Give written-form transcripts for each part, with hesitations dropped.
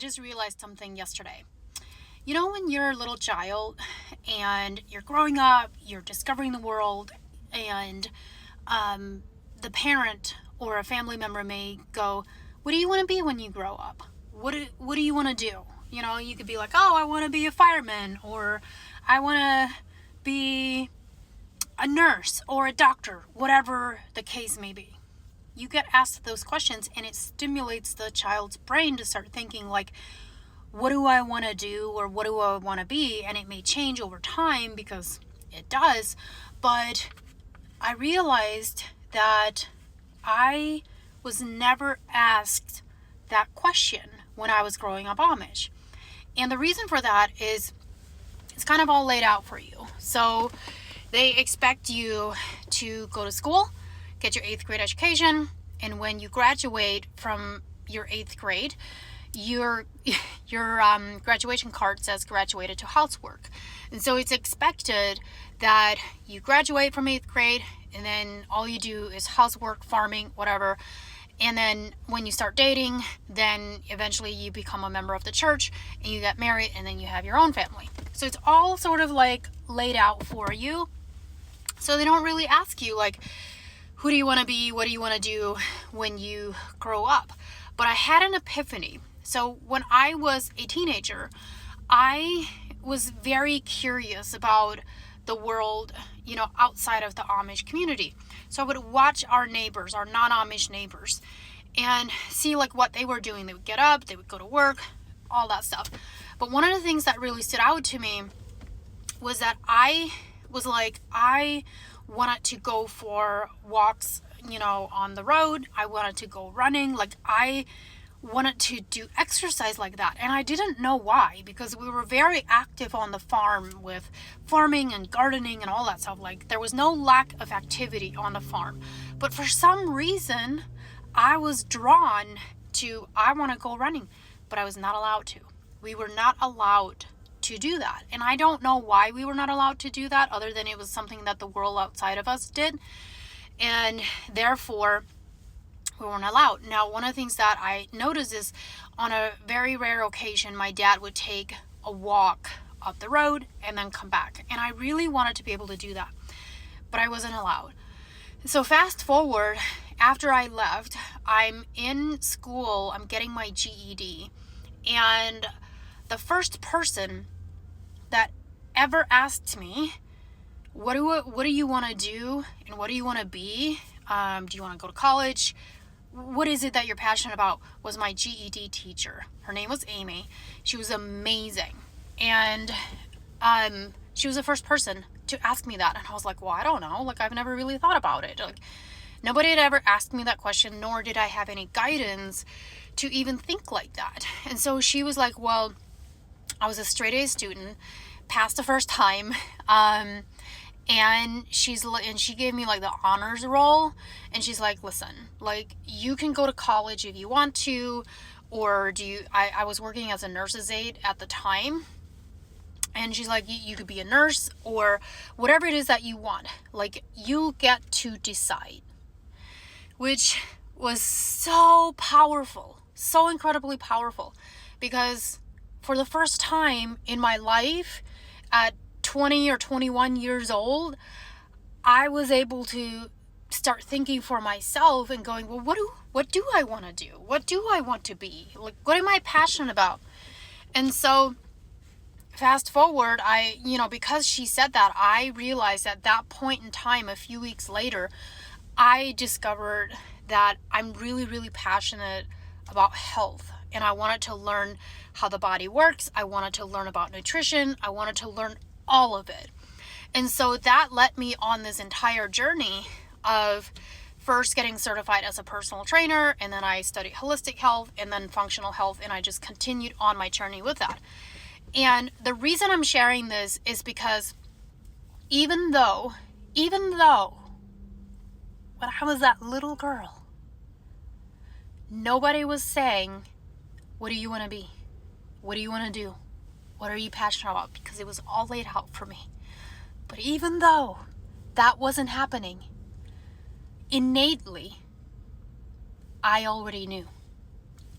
just realized something yesterday. You know, when you're a little child and you're growing up, you're discovering the world, and the parent or a family member may go, "What do you want to be when you grow up? What do you want to do?" You know, you could be like, "Oh, I want to be a fireman," or "I want to be a nurse or a doctor," whatever the case may be. You get asked those questions and it stimulates the child's brain to start thinking like, what do I want to do, or what do I want to be? And it may change over time, because it does. But I realized that I was never asked that question when I was growing up Amish. And the reason for that is it's kind of all laid out for you. So they expect you to go to school, get your 8th grade education, and when you graduate from your 8th grade, your graduation card says graduated to housework. And so it's expected that you graduate from 8th grade and then all you do is housework, farming, whatever. And then when you start dating, then eventually you become a member of the church and you get married and then you have your own family. So it's all sort of like laid out for you. So they don't really ask you like, who do you want to be? What do you want to do when you grow up? But I had an epiphany. So when I was a teenager, I was very curious about the world, you know, outside of the Amish community. So I would watch our neighbors, our non-Amish neighbors, and see like what they were doing. They would get up, they would go to work, all that stuff. But one of the things that really stood out to me was that I was like, I wanted to go for walks, you know, on the road. I wanted to go running. Like I wanted to do exercise like that. And I didn't know why, because we were very active on the farm with farming and gardening and all that stuff. Like there was no lack of activity on the farm. But for some reason, I was drawn to, I want to go running, but I was not allowed to. We were not allowed to do that. And I don't know why we were not allowed to do that, other than it was something that the world outside of us did. And therefore, we weren't allowed. Now, one of the things that I noticed is on a very rare occasion, my dad would take a walk up the road and then come back. And I really wanted to be able to do that, but I wasn't allowed. So fast forward, after I left, I'm in school, I'm getting my GED. And the first person that ever asked me, what do you want to do and what do you want to be? Do you want to go to college? What is it that you're passionate about? Was my GED teacher. Her name was Amy. She was amazing. And she was the first person to ask me that. And I was like, well, I don't know. Like, I've never really thought about it. Like, nobody had ever asked me that question, nor did I have any guidance to even think like that. And so she was like, well, I was a straight A student, passed the first time, and she gave me like the honors roll, and she's like, listen, like you can go to college if you want to, or I was working as a nurse's aide at the time, and she's like, you could be a nurse or whatever it is that you want, like you get to decide, which was so powerful, so incredibly powerful, because for the first time in my life at 20 or 21 years old, I was able to start thinking for myself and going, well, what do I want to do? What do I want to be? Like, what am I passionate about? And so fast forward, because she said that, I realized at that point in time, a few weeks later, I discovered that I'm really, really passionate about health. And I wanted to learn how the body works. I wanted to learn about nutrition. I wanted to learn all of it. And so that led me on this entire journey of first getting certified as a personal trainer, and then I studied holistic health and then functional health, and I just continued on my journey with that. And the reason I'm sharing this is because even though when I was that little girl, nobody was saying, what do you want to be? What do you want to do? What are you passionate about? Because it was all laid out for me. But even though that wasn't happening, innately, I already knew.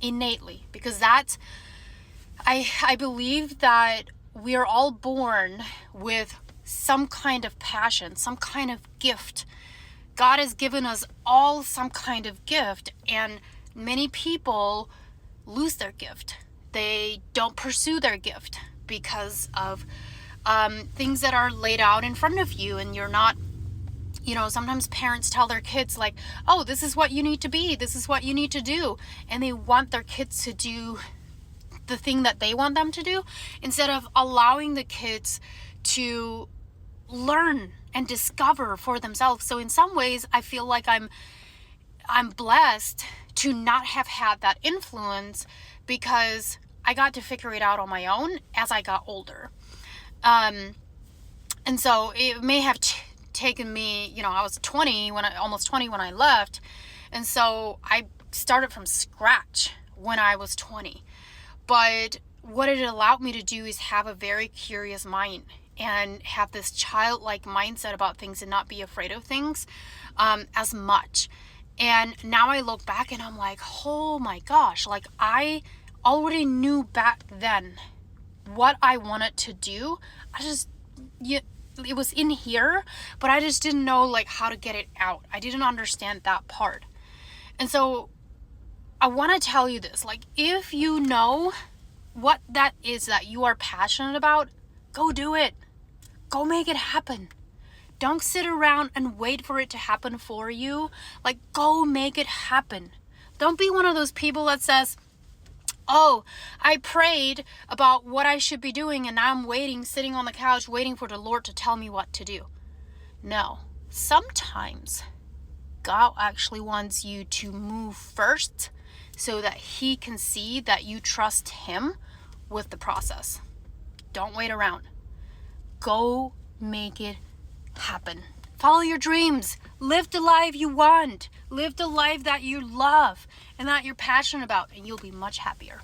Innately. Because that's I believe that we are all born with some kind of passion, some kind of gift. God has given us all some kind of gift, and many people lose their gift. They don't pursue their gift because of things that are laid out in front of you, and you're not, sometimes parents tell their kids like, oh, this is what you need to be, this is what you need to do, and they want their kids to do the thing that they want them to do instead of allowing the kids to learn and discover for themselves. So in some ways, I feel like I'm blessed to not have had that influence because I got to figure it out on my own as I got older. And so it may have taken me, I was almost 20 when I left. And so I started from scratch when I was 20. But what it allowed me to do is have a very curious mind and have this childlike mindset about things and not be afraid of things as much. And now I look back and I'm like, oh my gosh, like I already knew back then what I wanted to do. It was in here, but I just didn't know like how to get it out. I didn't understand that part. And so I want to tell you this, like if you know what that is that you are passionate about, go do it. Go make it happen. Don't sit around and wait for it to happen for you. Like, go make it happen. Don't be one of those people that says, oh, I prayed about what I should be doing and now I'm sitting on the couch, waiting for the Lord to tell me what to do. No, sometimes God actually wants you to move first so that He can see that you trust Him with the process. Don't wait around. Go make it happen. Follow your dreams. Live the life you want. Live the life that you love and that you're passionate about, and you'll be much happier.